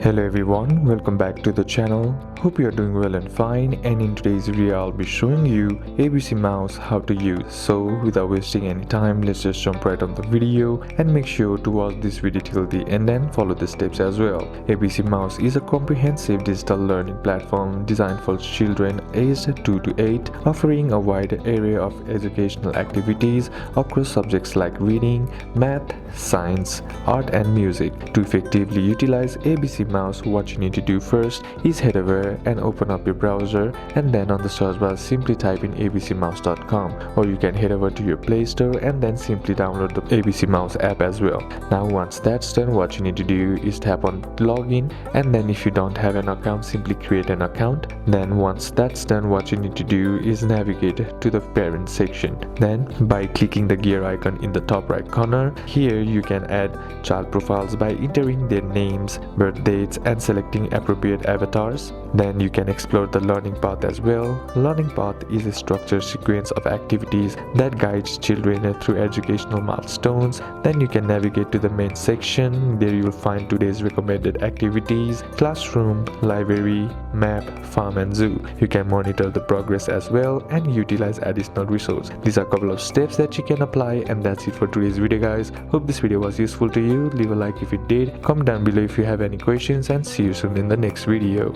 Hello everyone, welcome back to the channel. Hope you are doing well and fine, and in today's video I'll be showing you ABCmouse how to use. So without wasting any time, let's just jump right on the video and make sure to watch this video till the end and follow the steps as well. ABCmouse is a comprehensive digital learning platform designed for children aged 2 to 8, offering a wide array of educational activities across subjects like reading, math, science, art and music. To effectively utilize ABCmouse, what you need to do first is head over and open up your browser, and then on the search bar simply type in abcmouse.com, or you can head over to your Play Store and then simply download the ABCmouse app as well. Now once that's done, what you need to do is tap on login, and then if you don't have an account, simply create an account. Then once that's done, what you need to do is navigate to the parent section. Then by clicking the gear icon in the top right corner, here you can add child profiles by entering their names, birth dates and selecting appropriate avatars. Then you can explore the learning path as well. Learning path is a structured sequence of activities that guides children through educational milestones. Then you can navigate to the main section. There you will find today's recommended activities, classroom, library, map, farm and zoo. You can monitor the progress as well and utilize additional resources. These are a couple of steps that you can apply, and that's it for today's video guys. Hope this video was useful to you. Leave a like if it did, comment down below if you have any questions, and see you soon in the next video.